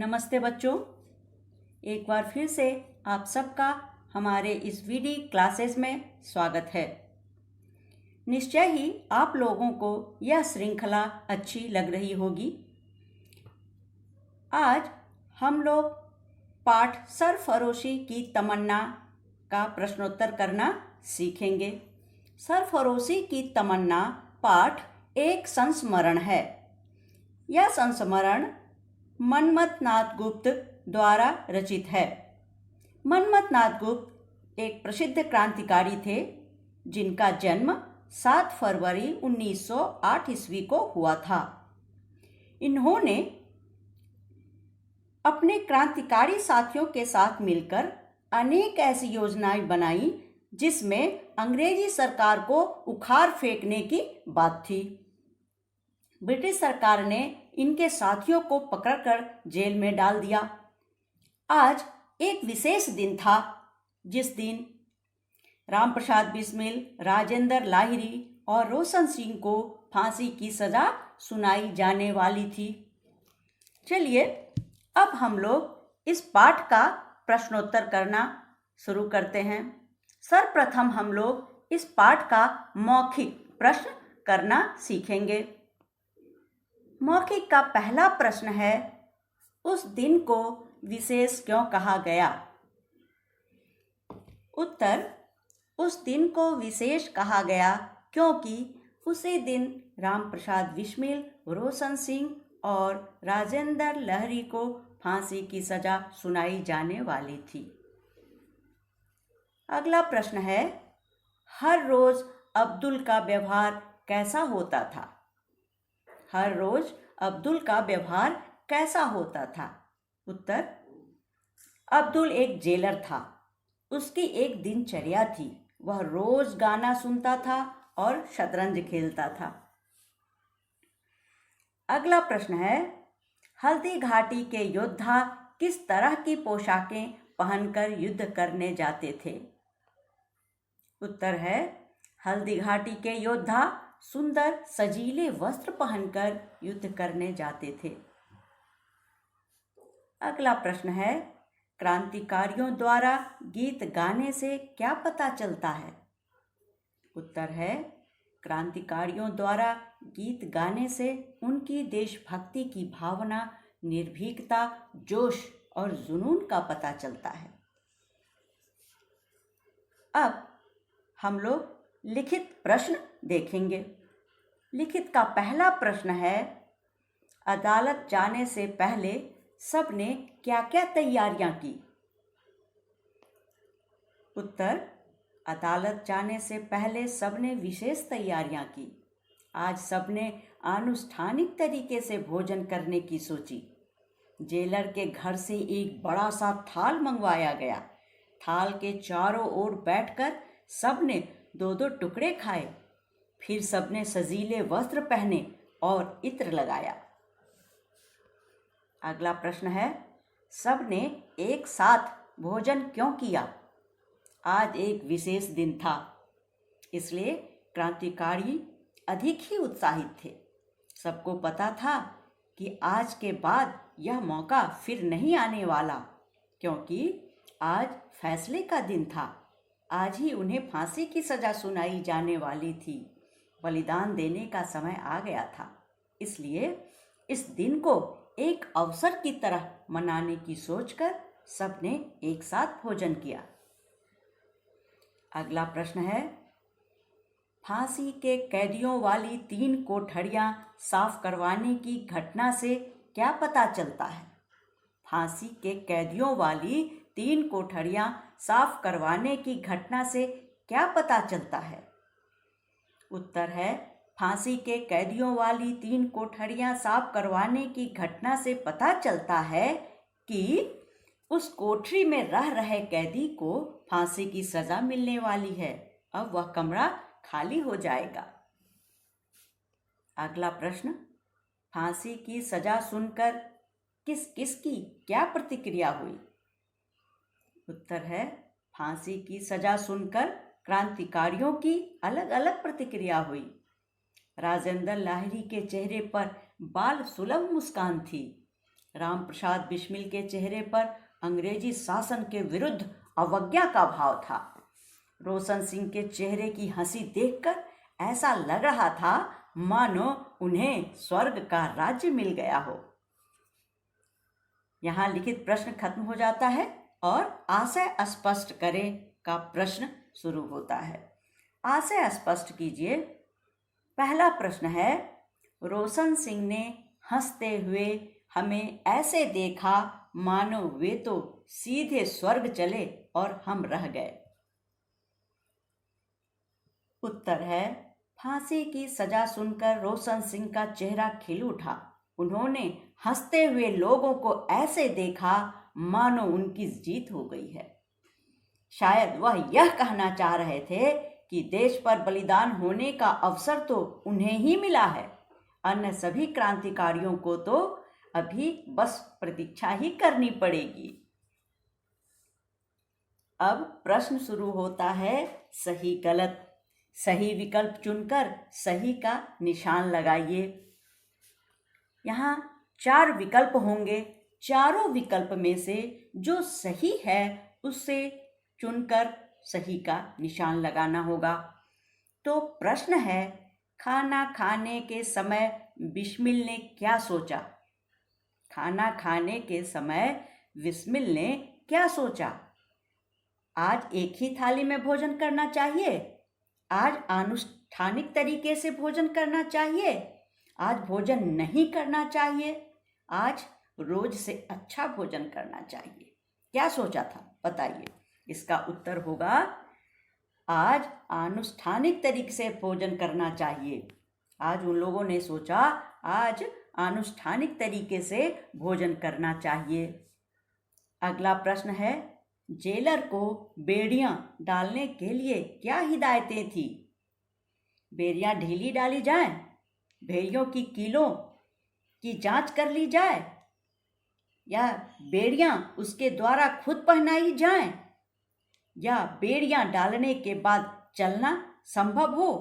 नमस्ते बच्चों, एक बार फिर से आप सबका हमारे इस वीडियो क्लासेस में स्वागत है। निश्चय ही आप लोगों को यह श्रृंखला अच्छी लग रही होगी। आज हम लोग पाठ सरफरोशी की तमन्ना का प्रश्नोत्तर करना सीखेंगे। सरफरोशी की तमन्ना पाठ एक संस्मरण है। यह संस्मरण मनमथ नाथ गुप्त द्वारा रचित है। मनमथ नाथ गुप्त एक प्रसिद्ध क्रांतिकारी थे जिनका जन्म 7 फरवरी 1908 ईस्वी को हुआ था। इन्होंने अपने क्रांतिकारी साथियों के साथ मिलकर अनेक ऐसी योजनाएं बनाई जिसमें अंग्रेजी सरकार को उखाड़ फेंकने की बात थी। ब्रिटिश सरकार ने इनके साथियों को पकड़कर जेल में डाल दिया। आज एक विशेष दिन था जिस दिन रामप्रसाद बिस्मिल, राजेंद्र लाहिड़ी और रोशन सिंह को फांसी की सजा सुनाई जाने वाली थी। चलिए अब हम लोग इस पाठ का प्रश्नोत्तर करना शुरू करते हैं। सर्वप्रथम हम लोग इस पाठ का मौखिक प्रश्न करना सीखेंगे। मौखिक का पहला प्रश्न है, उस दिन को विशेष क्यों कहा गया? उत्तर, उस दिन को विशेष कहा गया क्योंकि उसी दिन रामप्रसाद बिस्मिल, रोशन सिंह और राजेंद्र लाहिड़ी को फांसी की सजा सुनाई जाने वाली थी। अगला प्रश्न है, हर रोज अब्दुल का व्यवहार कैसा होता था? हर रोज अब्दुल का व्यवहार कैसा होता था? उत्तर, अब्दुल एक जेलर था। उसकी एक दिनचर्या थी। वह रोज गाना सुनता था और शतरंज खेलता था। अगला प्रश्न है, हल्दी घाटी के योद्धा किस तरह की पोशाकें पहनकर युद्ध करने जाते थे? उत्तर है, हल्दी घाटी के योद्धा सुंदर सजीले वस्त्र पहनकर युद्ध करने जाते थे। अगला प्रश्न है, क्रांतिकारियों द्वारा गीत गाने से क्या पता चलता है? उत्तर है, क्रांतिकारियों द्वारा गीत गाने से उनकी देशभक्ति की भावना, निर्भीकता, जोश और जुनून का पता चलता है। अब हम लोग लिखित प्रश्न देखेंगे। लिखित का पहला प्रश्न है, अदालत जाने से पहले सबने क्या क्या तैयारियां की? उत्तर, अदालत जाने से पहले सबने विशेष तैयारियां की। आज सबने आनुष्ठानिक तरीके से भोजन करने की सोची। जेलर के घर से एक बड़ा सा थाल मंगवाया गया। थाल के चारों ओर बैठकर सबने 2-2 टुकड़े खाए। फिर सबने सजीले वस्त्र पहने और इत्र लगाया। अगला प्रश्न है, सबने एक साथ भोजन क्यों किया? आज एक विशेष दिन था, इसलिए क्रांतिकारी अधिक ही उत्साहित थे। सबको पता था कि आज के बाद यह मौका फिर नहीं आने वाला, क्योंकि आज फैसले का दिन था। आज ही उन्हें फांसी की सजा सुनाई जाने वाली थी। बलिदान देने का समय आ गया था। इसलिए इस दिन को एक अवसर की तरह मनाने की सोचकर सबने एक साथ भोजन किया। अगला प्रश्न है, फांसी के कैदियों वाली 3 कोठरियां साफ करवाने की घटना से क्या पता चलता है? फांसी के कैदियों वाली 3 कोठरियां साफ करवाने की घटना से क्या पता चलता है? उत्तर है, फांसी के कैदियों वाली 3 कोठरियां साफ करवाने की घटना से पता चलता है कि उस कोठरी में रह रहे कैदी को फांसी की सजा मिलने वाली है। अब वह कमरा खाली हो जाएगा। अगला प्रश्न, फांसी की सजा सुनकर किस किस की क्या प्रतिक्रिया हुई? उत्तर है, फांसी की सजा सुनकर क्रांतिकारियों की अलग अलग प्रतिक्रिया हुई। राजेंद्र लाहिड़ी के चेहरे पर बाल सुलभ मुस्कान थी। राम प्रसाद बिस्मिल के चेहरे पर अंग्रेजी शासन के विरुद्ध अवज्ञा का भाव था। रोशन सिंह के चेहरे की हंसी देखकर ऐसा लग रहा था मानो उन्हें स्वर्ग का राज्य मिल गया हो। यहाँ लिखित प्रश्न खत्म हो जाता है और आशय स्पष्ट करें का प्रश्न शुरू होता है। आशय स्पष्ट कीजिए। पहला प्रश्न है, रोशन सिंह ने हंसते हुए हमें ऐसे देखा मानो वे तो सीधे स्वर्ग चले और हम रह गए। उत्तर है, फांसी की सजा सुनकर रोशन सिंह का चेहरा खिल उठा। उन्होंने हंसते हुए लोगों को ऐसे देखा मानो उनकी जीत हो गई है। शायद वह यह कहना चाह रहे थे कि देश पर बलिदान होने का अवसर तो उन्हें ही मिला है, अन्य सभी क्रांतिकारियों को तो अभी बस प्रतीक्षा ही करनी पड़ेगी। अब प्रश्न शुरू होता है सही गलत। सही विकल्प चुनकर सही का निशान लगाइए। यहाँ 4 विकल्प होंगे। चारों विकल्प में से जो सही है उससे चुनकर सही का निशान लगाना होगा। तो प्रश्न है, खाना खाने के समय बिस्मिल ने क्या सोचा? खाना खाने के समय बिस्मिल ने क्या सोचा? आज एक ही थाली में भोजन करना चाहिए? आज अनुष्ठानिक तरीके से भोजन करना चाहिए? आज भोजन नहीं करना चाहिए? आज रोज से अच्छा भोजन करना चाहिए? क्या सोचा था बताइए। इसका उत्तर होगा आज अनुष्ठानिक तरीके से भोजन करना चाहिए। आज उन लोगों ने सोचा आज अनुष्ठानिक तरीके से भोजन करना चाहिए। अगला प्रश्न है, जेलर को बेड़ियां डालने के लिए क्या हिदायतें थी? बेड़ियां ढीली डाली जाएं, भेड़ियों की कीलों की जांच कर ली जाए, या बेड़ियां उसके द्वारा खुद पहनाई जाएं, या बेड़ियां डालने के बाद चलना संभव हो?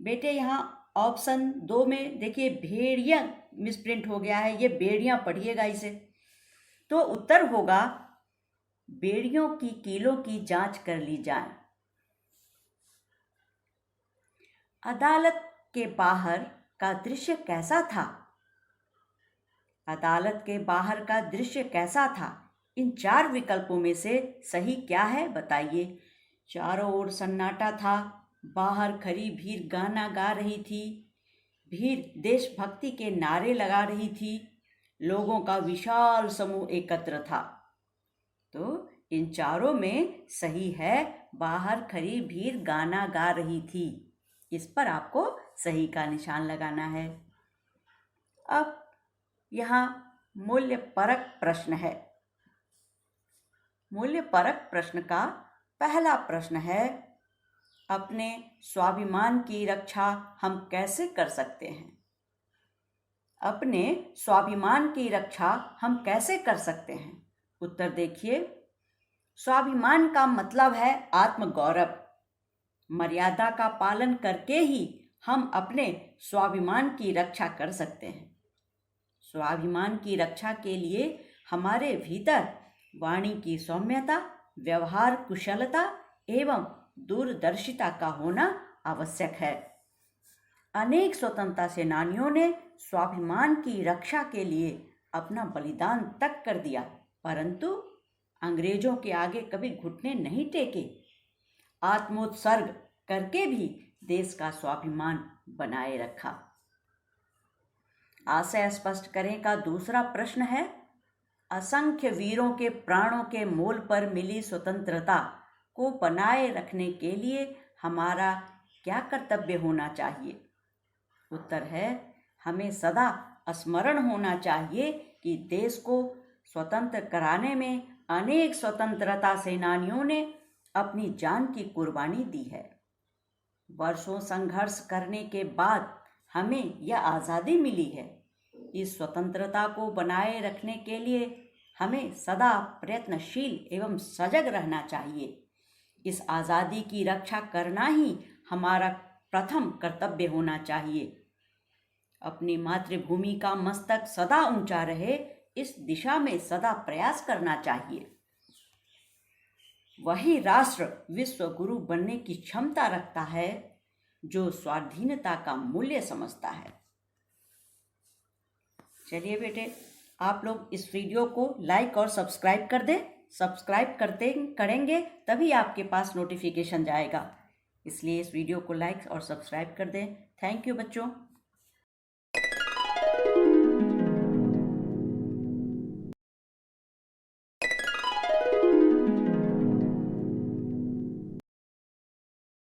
बेटे यहाँ ऑप्शन 2 में देखिए भेड़िया मिसप्रिंट हो गया है, ये बेड़ियां पढ़िएगा इसे। तो उत्तर होगा बेड़ियों की कीलों की जांच कर ली जाए। अदालत के बाहर का दृश्य कैसा था? अदालत के बाहर का दृश्य कैसा था? इन 4 विकल्पों में से सही क्या है बताइए। चारों ओर सन्नाटा था। बाहर खड़ी भीड़ गाना गा रही थी। भीड़ देशभक्ति के नारे लगा रही थी। लोगों का विशाल समूह एकत्र था। तो इन चारों में सही है बाहर खड़ी भीड़ गाना गा रही थी। इस पर आपको सही का निशान लगाना है। अब यहाँ मूल्य परक प्रश्न है। मूल्य परक प्रश्न का पहला प्रश्न है, अपने स्वाभिमान की रक्षा हम कैसे कर सकते हैं? अपने स्वाभिमान की रक्षा हम कैसे कर सकते हैं? उत्तर देखिए। स्वाभिमान का मतलब है आत्मगौरव। मर्यादा का पालन करके ही हम अपने स्वाभिमान की रक्षा कर सकते हैं। स्वाभिमान की रक्षा के लिए हमारे भीतर वाणी की सौम्यता, व्यवहार कुशलता एवं दूरदर्शिता का होना आवश्यक है। अनेक स्वतंत्रता सेनानियों ने स्वाभिमान की रक्षा के लिए अपना बलिदान तक कर दिया, परंतु अंग्रेजों के आगे कभी घुटने नहीं टेके। आत्मोत्सर्ग करके भी देश का स्वाभिमान बनाए रखा। आशय स्पष्ट करें का दूसरा प्रश्न है, असंख्य वीरों के प्राणों के मोल पर मिली स्वतंत्रता को बनाए रखने के लिए हमारा क्या कर्तव्य होना चाहिए? उत्तर है, हमें सदा स्मरण होना चाहिए कि देश को स्वतंत्र कराने में अनेक स्वतंत्रता सेनानियों ने अपनी जान की कुर्बानी दी है। वर्षों संघर्ष करने के बाद हमें यह आज़ादी मिली है। इस स्वतंत्रता को बनाए रखने के लिए हमें सदा प्रयत्नशील एवं सजग रहना चाहिए। इस आज़ादी की रक्षा करना ही हमारा प्रथम कर्तव्य होना चाहिए। अपनी मातृभूमि का मस्तक सदा ऊंचा रहे, इस दिशा में सदा प्रयास करना चाहिए। वही राष्ट्र विश्व गुरु बनने की क्षमता रखता है जो स्वाधीनता का मूल्य समझता है। चलिए बेटे, आप लोग इस वीडियो को लाइक और सब्सक्राइब कर दें। सब्सक्राइब करेंगे तभी आपके पास नोटिफिकेशन जाएगा, इसलिए इस वीडियो को लाइक और सब्सक्राइब कर दें। थैंक यू बच्चों।